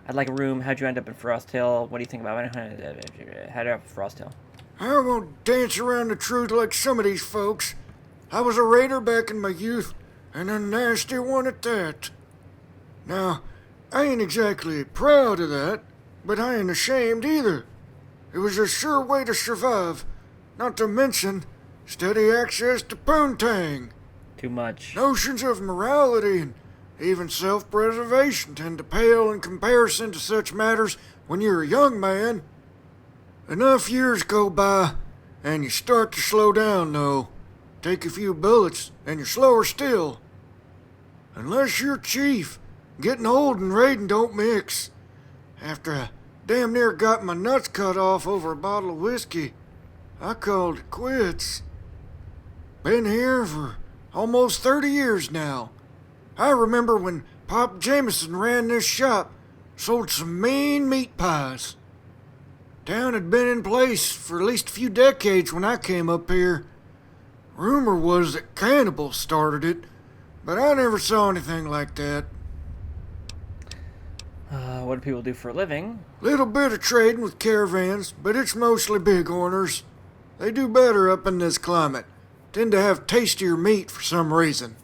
I'd like a room. How'd you end up in Frosttail? What do you think about it? How'd you up in Frosttail? I won't dance around the truth like some of these folks. I was a raider back in my youth, and a nasty one at that. Now, I ain't exactly proud of that, but I ain't ashamed either. It was a sure way to survive, not to mention steady access to poontang. Too much. Notions of morality and even self-preservation tend to pale in comparison to such matters when you're a young man. Enough years go by, and you start to slow down, though. Take a few bullets, and you're slower still. Unless you're chief, getting old and raiding don't mix. After I damn near got my nuts cut off over a bottle of whiskey, I called it quits. Been here for almost 30 years now. I remember when Pop Jameson ran this shop, sold some mean meat pies. Town had been in place for at least a few decades when I came up here. Rumor was that cannibals started it, but I never saw anything like that. What do people do for a living? Little bit of trading with caravans, but it's mostly bighorners. They do better up in this climate. Tend to have tastier meat for some reason.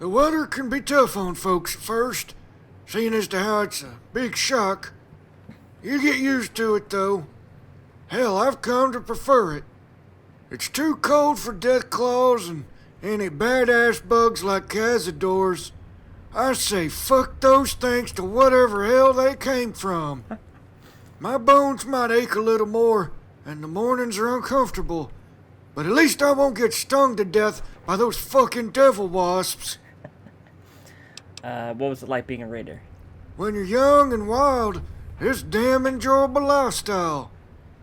The weather can be tough on folks at first, seeing as to how it's a big shock. You get used to it, though. Hell, I've come to prefer it. It's too cold for death claws and any badass bugs like cazadors. I say fuck those things to whatever hell they came from. My bones might ache a little more, and the mornings are uncomfortable, but at least I won't get stung to death by those fucking devil wasps. What was it like being a raider? When you're young and wild, it's a damn enjoyable lifestyle.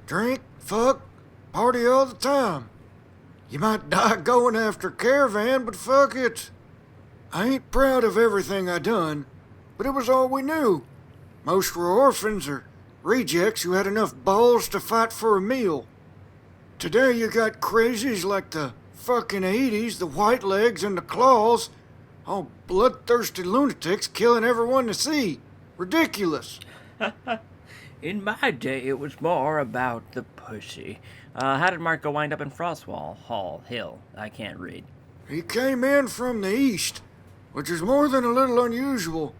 Drink, fuck, party all the time. You might die going after a caravan, but fuck it. I ain't proud of everything I done, but it was all we knew. Most were orphans or rejects who had enough balls to fight for a meal. Today you got crazies like the fucking Hades, the Whitelegs, and the Claws, all bloodthirsty lunatics killing everyone they see. Ridiculous. In my day, it was more about the pussy. How did Marco wind up in Frostwall Hill? I can't read. He came in from the east, which is more than a little unusual.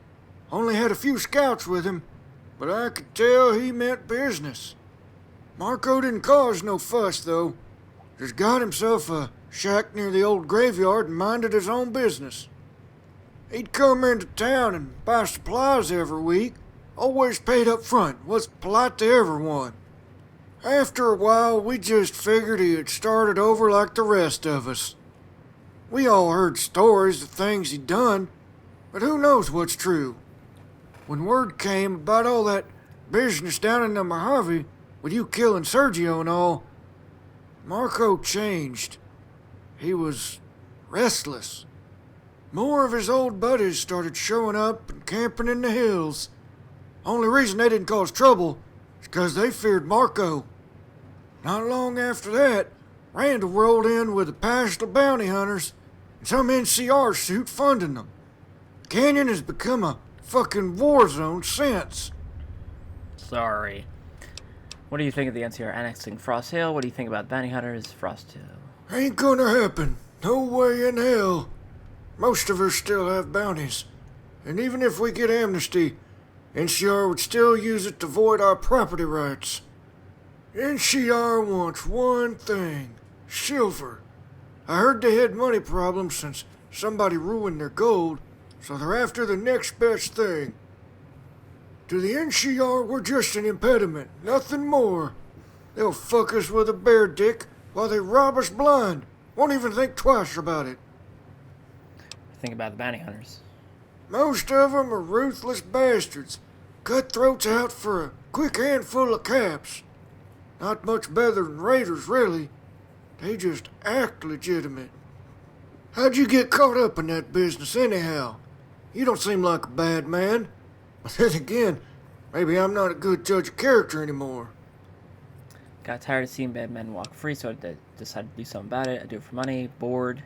Only had a few scouts with him, but I could tell he meant business. Marco didn't cause no fuss, though. Just got himself a shack near the old graveyard and minded his own business. He'd come into town and buy supplies every week, always paid up front, was polite to everyone. After a while, we just figured he had started over like the rest of us. We all heard stories of things he'd done, but who knows what's true. When word came about all that business down in the Mojave, with you killing Sergio and all, Marco changed. He was restless. More of his old buddies started showing up and camping in the hills. Only reason they didn't cause trouble is because they feared Marco. Not long after that, Randall rolled in with a pack of bounty hunters and some NCR suit funding them. Canyon has become a fucking war zone since. Sorry. What do you think of the NCR annexing Frost Hill? What do you think about bounty hunters, Frost Hill? Ain't gonna happen. No way in hell. Most of us still have bounties. And even if we get amnesty, NCR would still use it to void our property rights. NCR wants one thing: silver. I heard they had money problems since somebody ruined their gold, so they're after the next best thing. To the NCR, we're just an impediment, nothing more. They'll fuck us with a bear dick while they rob us blind. Won't even think twice about it. Think about the bounty hunters. Most of them are ruthless bastards, cutthroats out for a quick handful of caps. Not much better than raiders, really. They just act legitimate. How'd you get caught up in that business anyhow? You don't seem like a bad man. But then again, maybe I'm not a good judge of character anymore. Got tired of seeing bad men walk free, so I decided to do something about it. I do it for money, bored.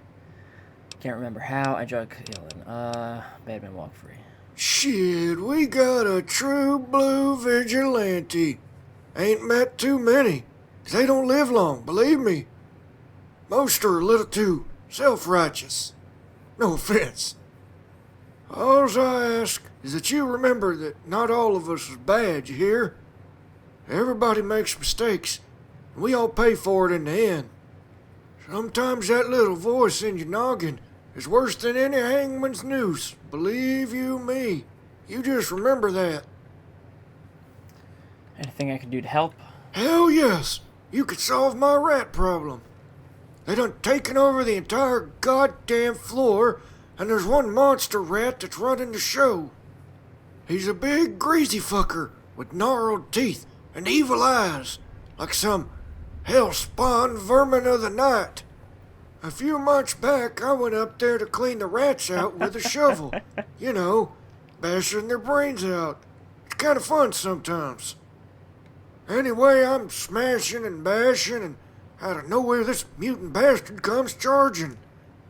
Can't remember how. I enjoy killing. Bad men walk free. Shit, we got a true blue vigilante. Ain't met too many. They don't live long, believe me. Most are a little too self-righteous. No offense. All I ask is that you remember that not all of us is bad, you hear? Everybody makes mistakes, and we all pay for it in the end. Sometimes that little voice in your noggin is worse than any hangman's noose, believe you me. You just remember that. Anything I can do to help? Hell yes, you could solve my rat problem. They done taken over the entire goddamn floor, and there's one monster rat that's running the show. He's a big greasy fucker with gnarled teeth and evil eyes, like some hell-spawned vermin of the night. A few months back, I went up there to clean the rats out with a shovel. You know, bashing their brains out. It's kind of fun sometimes. Anyway, I'm smashing and bashing, and out of nowhere this mutant bastard comes charging.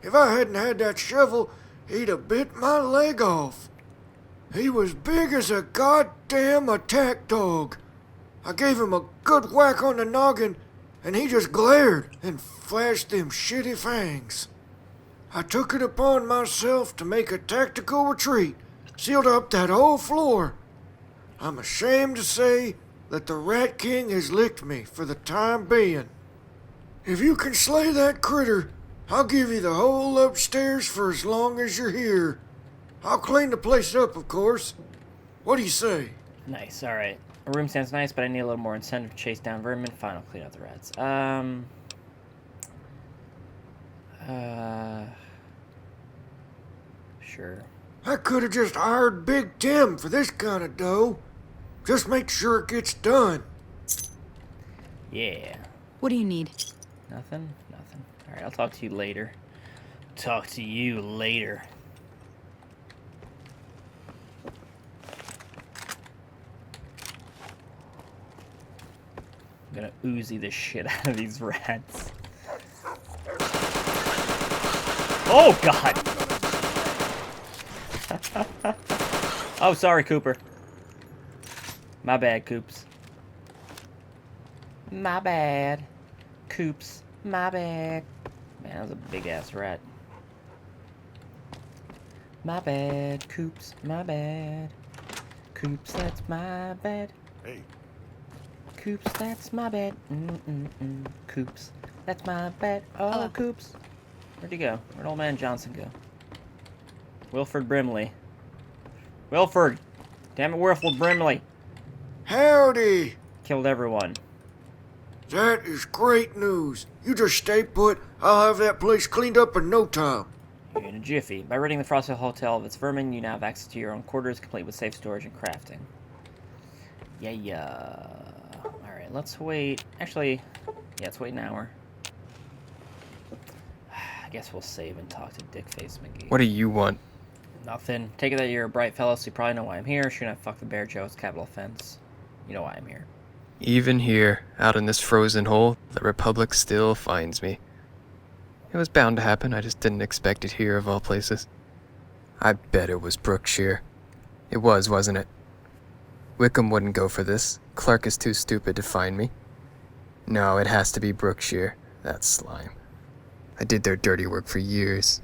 If I hadn't had that shovel, he'd have bit my leg off. He was big as a goddamn attack dog. I gave him a good whack on the noggin, and he just glared and flashed them shitty fangs. I took it upon myself to make a tactical retreat, sealed up that whole floor. I'm ashamed to say that the Rat King has licked me for the time being. If you can slay that critter, I'll give you the whole upstairs for as long as you're here. I'll clean the place up, of course. What do you say? Nice, alright. A room sounds nice, but I need a little more incentive to chase down vermin. Fine, I'll clean out the rats. Sure. I could have just hired Big Tim for this kind of dough. Just make sure it gets done. Yeah. What do you need? Nothing? Nothing. Alright, I'll talk to you later. Talk to you later. I'm gonna Uzi the shit out of these rats. Oh, God! Oh, sorry, Cooper. My bad, Coops. My bad. Coops. My bad. Man, that was a big-ass rat. My bad, Coops. My bad. Coops, that's my bad. Hey. Coops, that's my bad. Coops, that's my bad. Oh, Hello. Coops. Where'd he go? Where'd old man Johnson go? Wilford Brimley. Wilford! Damn it, Wilford Brimley! Howdy! Killed everyone. That is great news. You just stay put. I'll have that place cleaned up in no time. In a jiffy. By ridding the Frosted Hotel of its vermin, you now have access to your own quarters, complete with safe storage and crafting. Yeah. Alright, let's wait. Actually, yeah, let's wait an hour. I guess we'll save and talk to Dickface McGee. What do you want? Nothing. Take it that you're a bright fellow, so you probably know why I'm here. Shouldn't have fucked the Bear Joe. It's capital offense. You know why I'm here. Even here, out in this frozen hole, the Republic still finds me. It was bound to happen, I just didn't expect it here of all places. I bet it was Brookshire. It was, wasn't it? Wickham wouldn't go for this. Clark is too stupid to find me. No, it has to be Brookshire. That slime. I did their dirty work for years.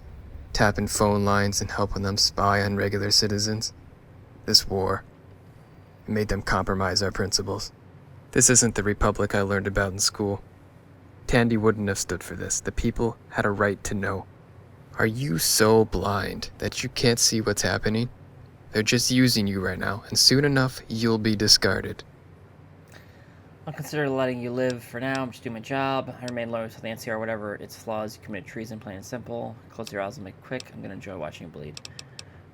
Tapping phone lines and helping them spy on regular citizens. This war, it made them compromise our principles. This isn't the Republic I learned about in school. Tandy wouldn't have stood for this. The people had a right to know. Are you so blind that you can't see what's happening? They're just using you right now, and soon enough, you'll be discarded. I'll consider letting you live for now. I'm just doing my job. I remain loyal to the NCR, whatever its flaws. You committed treason, plain and simple. Close your eyes and make it quick. I'm gonna enjoy watching you bleed.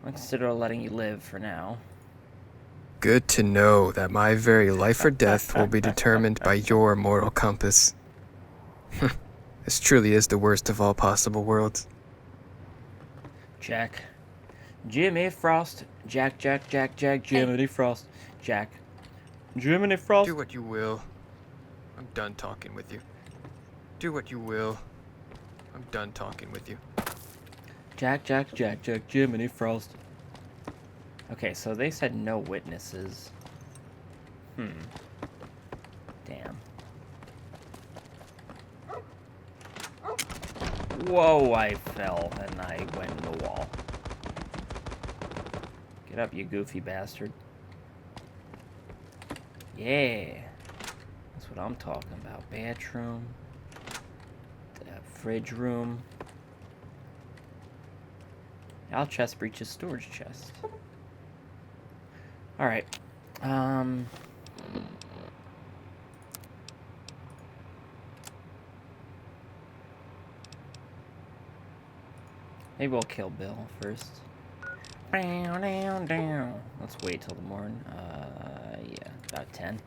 I'll consider letting you live for now. Good to know that my very life or death will be determined by your moral compass. This truly is the worst of all possible worlds. Jack. Jimmy Frost. Jack, Jiminy Frost. Jack. Jiminy Frost. Do what you will. I'm done talking with you. Do what you will. I'm done talking with you. Jack, Jiminy Frost. Okay, so they said no witnesses. Damn. Whoa, I fell and I went in the wall. Get up, you goofy bastard. Yeah. That's what I'm talking about. Bathroom. The fridge room. AlChestBreach's storage chest. Alright. Maybe we'll kill Bill first. Let's wait till the morning. Yeah, about 10.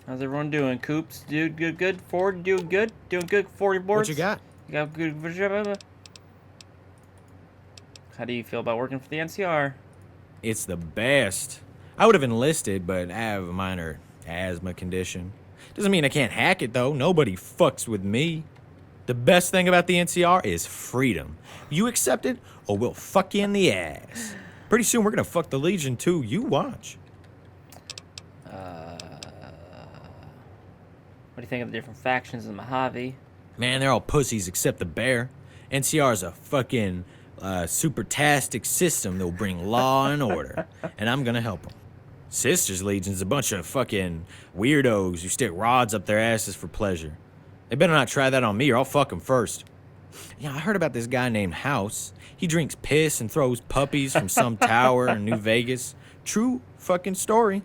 How's everyone doing? Coops, dude, good. Ford, doing good. 40 boards. What you got? You got good. How do you feel about working for the NCR? It's the best. I would have enlisted, but I have a minor asthma condition. Doesn't mean I can't hack it, though. Nobody fucks with me. The best thing about the NCR is freedom. You accept it, or we'll fuck you in the ass. Pretty soon we're gonna fuck the Legion, too. You watch. What do you think of the different factions in Mojave? Man, they're all pussies except the bear. NCR's a fucking super-tastic system that'll bring law and order, and I'm gonna help them. Sisters Legion's a bunch of fucking weirdos who stick rods up their asses for pleasure. They better not try that on me or I'll fuck them first. Yeah, I heard about this guy named House. He drinks piss and throws puppies from some tower in New Vegas. True fucking story.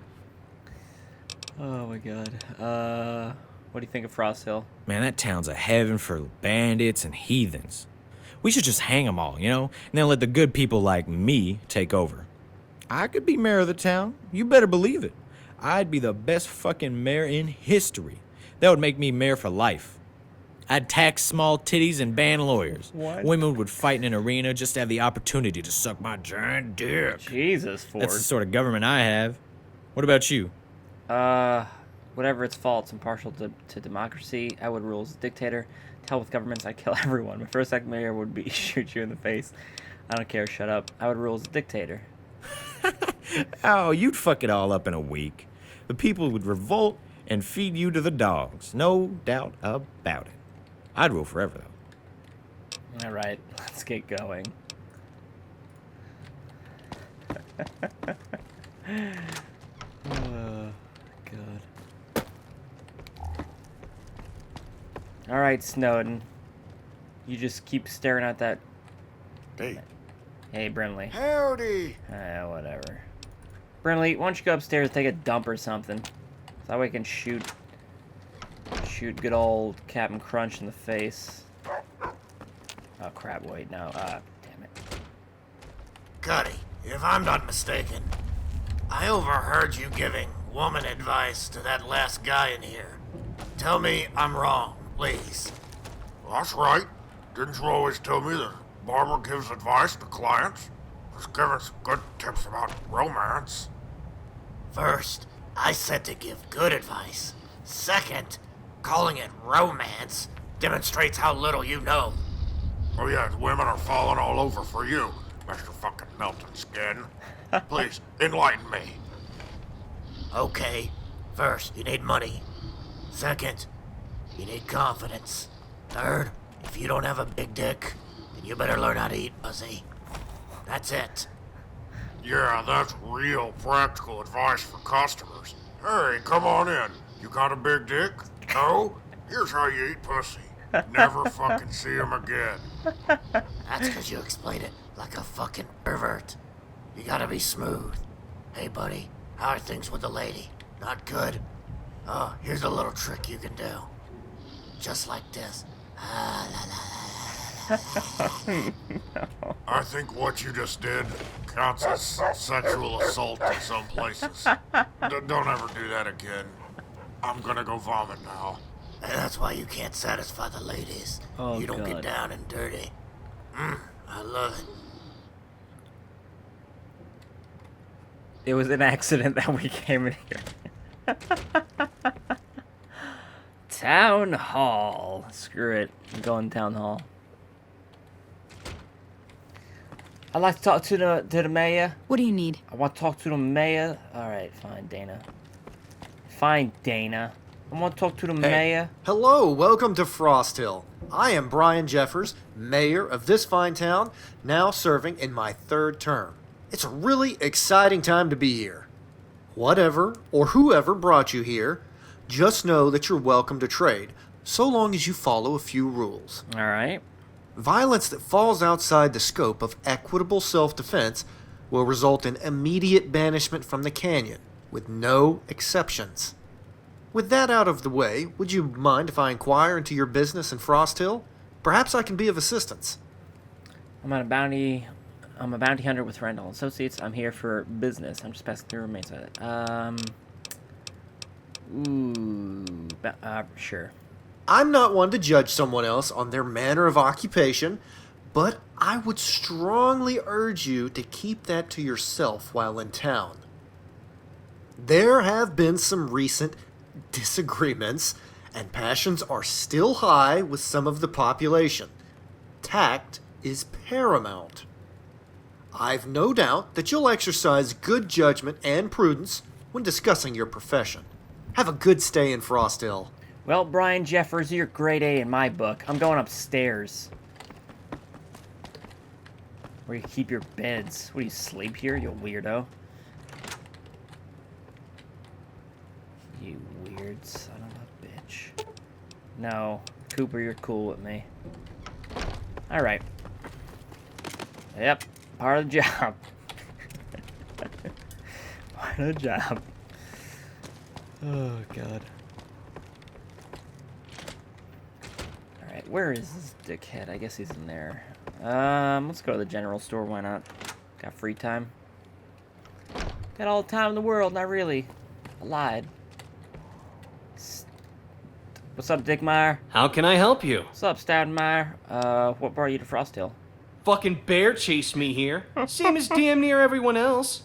Oh my god. What do you think of Frost Hill? Man, that town's a heaven for bandits and heathens. We should just hang them all, you know? And then let the good people like me take over. I could be mayor of the town. You better believe it. I'd be the best fucking mayor in history. That would make me mayor for life. I'd tax small titties and ban lawyers. What? Women would fight in an arena just to have the opportunity to suck my giant dick. Jesus, Ford. That's the sort of government I have. What about you? Whatever its faults, I'm partial to democracy. I would rule as a dictator. To hell with governments, I'd kill everyone. My first act mayor would be shoot you in the face. I don't care, shut up. I would rule as a dictator. Oh, you'd fuck it all up in a week. The people would revolt and feed you to the dogs. No doubt about it. I'd rule forever, though. Alright, let's get going. Oh, God. Alright, Snowden. You just keep staring at that... Hey. Hey, Brimley. Howdy. Whatever. Brimley, why don't you go upstairs and take a dump or something? So that way I can shoot good old Captain Crunch in the face. Oh, crap, wait, no. Damn it. Cuddy, if I'm not mistaken, I overheard you giving woman advice to that last guy in here. Tell me I'm wrong, please. That's right. Didn't you always tell me that Barber gives advice to clients? Just giving some good tips about romance. First, I said to give good advice. Second, calling it romance demonstrates how little you know. Oh yeah, the women are falling all over for you, Mr. fucking Melton Skin. Please, enlighten me. Okay, first, you need money. Second, you need confidence. Third, if you don't have a big dick, then you better learn how to eat pussy. That's it. Yeah, that's real practical advice for customers. Hey, come on in. You got a big dick? No? Here's how you eat pussy. Never fucking see him again. That's because you explain it like a fucking pervert. You gotta be smooth. Hey, buddy, how are things with the lady? Not good? Oh, here's a little trick you can do. Just like this. I think what you just did counts as sexual assault in some places. Don't ever do that again. I'm gonna go vomit now. And that's why you can't satisfy the ladies. Oh, you don't God. get down and dirty. I love it. It was an accident that we came in here. Town Hall. Screw it. I'm going Town Hall. I'd like to talk to the mayor. What do you need? I want to talk to the mayor. Alright, fine, Dana. Fine, Dana. I want to talk to the mayor. Hello, welcome to Frost Hill. I am Brian Jeffers, mayor of this fine town, now serving in my 3rd term. It's a really exciting time to be here. Whatever or whoever brought you here, just know that you're welcome to trade, so long as you follow a few rules. Alright. Violence that falls outside the scope of equitable self-defense will result in immediate banishment from the canyon, with no exceptions. With that out of the way, would you mind if I inquire into your business in Frost Hill? Perhaps I can be of assistance. I'm a bounty hunter with Randall Associates. I'm here for business. I'm just passing through remains of it. Sure. I'm not one to judge someone else on their manner of occupation, but I would strongly urge you to keep that to yourself while in town. There have been some recent disagreements, and passions are still high with some of the population. Tact is paramount. I've no doubt that you'll exercise good judgment and prudence when discussing your profession. Have a good stay in Frost Hill. Well, Brian Jeffers, you're grade A in my book. I'm going upstairs. Where you keep your beds. What, do you sleep here, you weirdo? You weird son of a bitch. No. Cooper, you're cool with me. Alright. Yep. Part of the job. Part of the job. Oh, God. Alright, where is this dickhead? I guess he's in there. Let's go to the general store, why not? Got free time. Got all the time in the world, not really. I lied. What's up, Dickmeyer? How can I help you? What's up, Stoudenmeyer? What brought you to Frost Hill? Fucking bear chased me here. Same as damn near everyone else.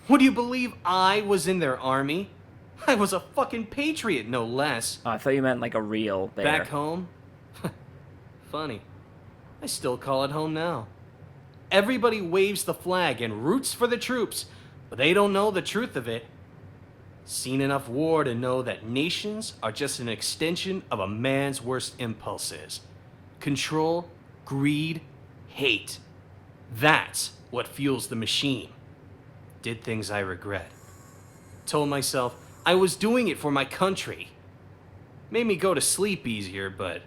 Would you believe I was in their army? I was a fucking patriot, no less. Oh, I thought you meant like a real bear. Back home? Funny. I still call it home now. Everybody waves the flag and roots for the troops, but they don't know the truth of it. Seen enough war to know that nations are just an extension of a man's worst impulses. Control, greed, hate. That's what fuels the machine. Did things I regret. Told myself I was doing it for my country. Made me go to sleep easier, but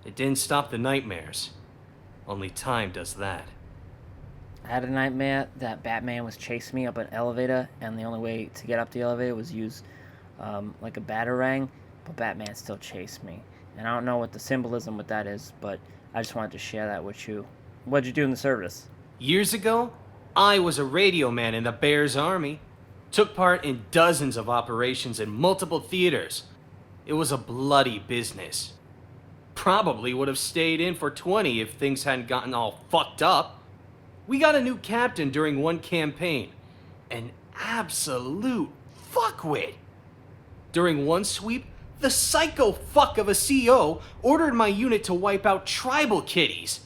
it didn't stop the nightmares. Only time does that. I had a nightmare that Batman was chasing me up an elevator, and the only way to get up the elevator was use like a batarang, but Batman still chased me. And I don't know what the symbolism with that is, but I just wanted to share that with you. What'd you do in the service? Years ago, I was a radio man in the Bears Army. Took part in dozens of operations in multiple theaters. It was a bloody business. Probably would have stayed in for 20 if things hadn't gotten all fucked up. We got a new captain during one campaign. An absolute fuckwit. During one sweep, the psycho fuck of a CO ordered my unit to wipe out tribal kitties.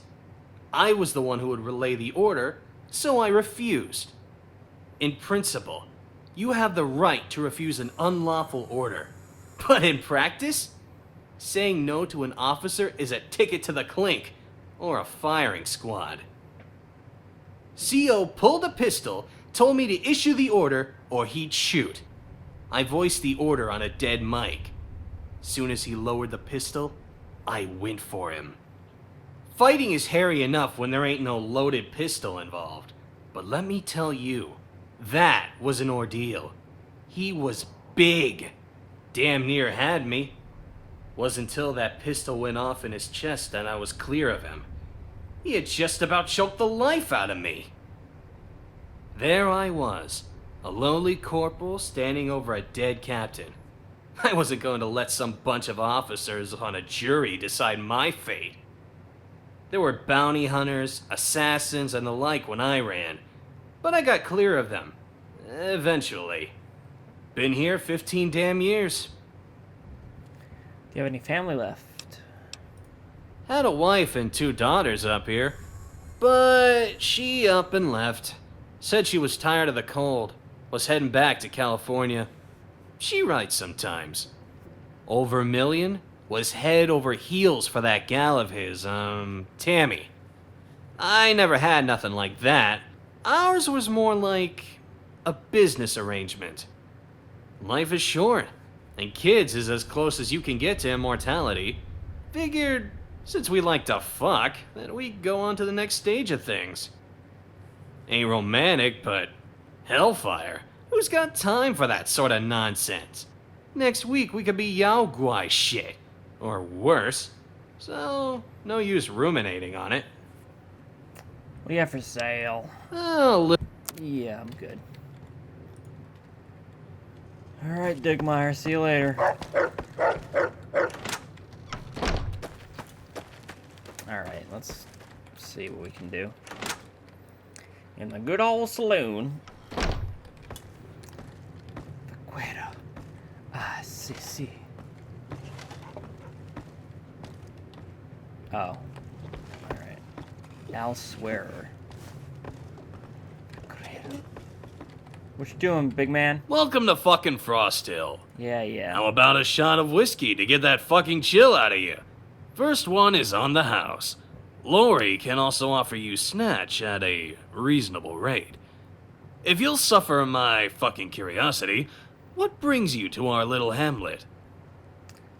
I was the one who would relay the order, so I refused. In principle, you have the right to refuse an unlawful order. But in practice, saying no to an officer is a ticket to the clink, or a firing squad. CO pulled a pistol, told me to issue the order, or he'd shoot. I voiced the order on a dead mic. Soon as he lowered the pistol, I went for him. Fighting is hairy enough when there ain't no loaded pistol involved. But let me tell you, that was an ordeal. He was big. Damn near had me. Wasn't until that pistol went off in his chest that I was clear of him. He had just about choked the life out of me. There I was, a lowly corporal standing over a dead captain. I wasn't going to let some bunch of officers on a jury decide my fate. There were bounty hunters, assassins, and the like when I ran, but I got clear of them. Eventually. Been here 15 damn years. Do you have any family left? Had a wife and 2 daughters up here, but she up and left. Said she was tired of the cold, was heading back to California. She writes sometimes. Over a million was head over heels for that gal of his, Tammy. I never had nothing like that. Ours was more like a business arrangement. Life is short, and kids is as close as you can get to immortality. Figured, since we like to fuck, that we go on to the next stage of things. Ain't romantic, but hellfire. Who's got time for that sort of nonsense? Next week we could be Yao Guai shit. Or worse. So, no use ruminating on it. What do you have for sale? Oh, Yeah, I'm good. Alright, Digmeyer, see you later. Alright, let's see what we can do. In the good old saloon. Fuera. Ah, si. Oh. Alright. Elsewhere. What you doing, big man? welcome to fucking Frost Hill. Yeah. How about a shot of whiskey to get that fucking chill out of you? First one is on the house. Lori can also offer you snatch at a reasonable rate. If you'll suffer my fucking curiosity, what brings you to our little hamlet?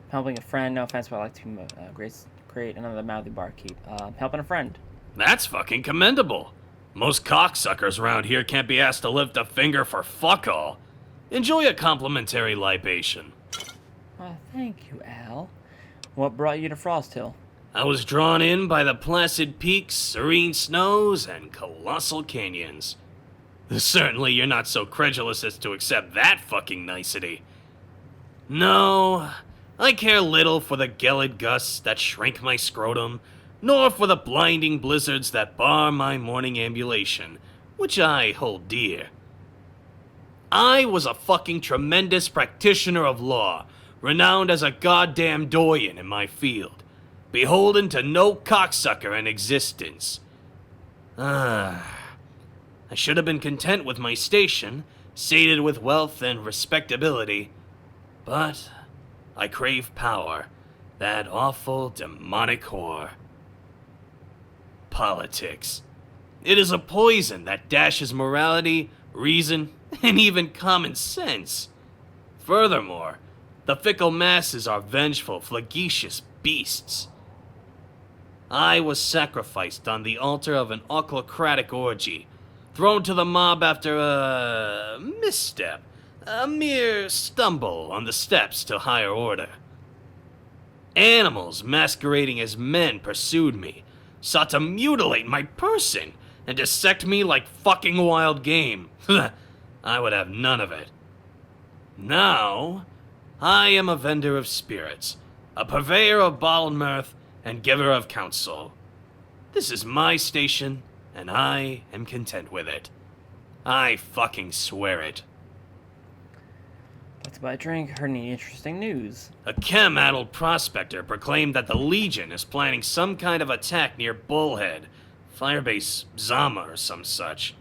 Helping a friend, no offense, but I like to create another mouthy barkeep. Helping a friend. That's fucking commendable. Most cocksuckers around here can't be asked to lift a finger for fuck all. Enjoy a complimentary libation. Thank you, Al. What brought you to Frost Hill? I was drawn in by the placid peaks, serene snows, and colossal canyons. Certainly you're not so credulous as to accept that fucking nicety. No, I care little for the gelid gusts that shrink my scrotum, nor for the blinding blizzards that bar my morning ambulation, which I hold dear. I was a fucking tremendous practitioner of law, renowned as a goddamn doyen in my field, beholden to no cocksucker in existence. I should have been content with my station, sated with wealth and respectability, but I crave power, that awful demonic whore. Politics. It is a poison that dashes morality, reason, and even common sense. Furthermore, the fickle masses are vengeful, flagitious beasts. I was sacrificed on the altar of an ochlocratic orgy, thrown to the mob after a misstep, a mere stumble on the steps to higher order. Animals masquerading as men pursued me, sought to mutilate my person, and dissect me like fucking wild game. I would have none of it. Now, I am a vendor of spirits, a purveyor of bottled mirth, and giver of counsel. This is my station, and I am content with it. I fucking swear it. Like to buy a drink? Heard any interesting news? A chem-addled prospector proclaimed that the Legion is planning some kind of attack near Bullhead, Firebase Zama or some such.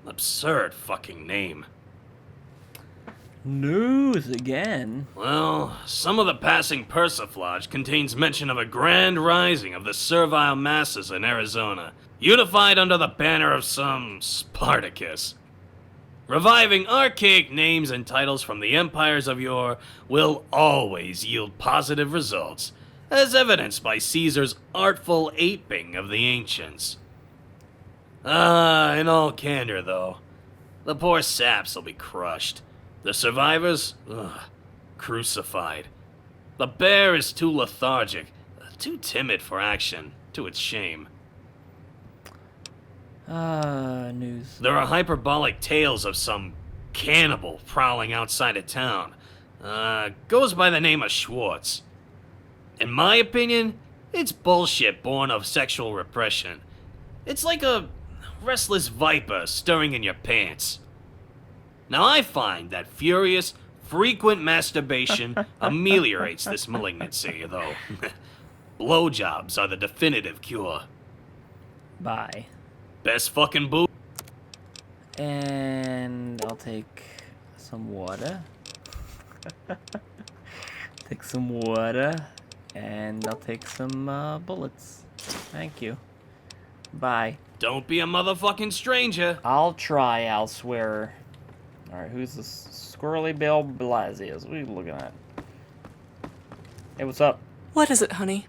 Absurd fucking name. News again? Well, some of the passing persiflage contains mention of a grand rising of the servile masses in Arizona, unified under the banner of some Spartacus. Reviving archaic names and titles from the empires of yore will always yield positive results, as evidenced by Caesar's artful aping of the ancients. In all candor, though, the poor saps will be crushed. The survivors, crucified. The bear is too lethargic, too timid for action, to its shame. News. There are hyperbolic tales of some cannibal prowling outside of town. Goes by the name of Schwartz. In my opinion, it's bullshit born of sexual repression. It's like a restless viper stirring in your pants. Now I find that furious, frequent masturbation ameliorates this malignancy, though blowjobs are the definitive cure. Bye. Best fucking boo. And I'll take some water. Take some water. And I'll take some bullets. Thank you. Bye. Don't be a motherfucking stranger. I'll try, I'll swear. Alright, who's this squirrely Bill Blasius? What are you looking at? Hey, what's up? What is it, honey?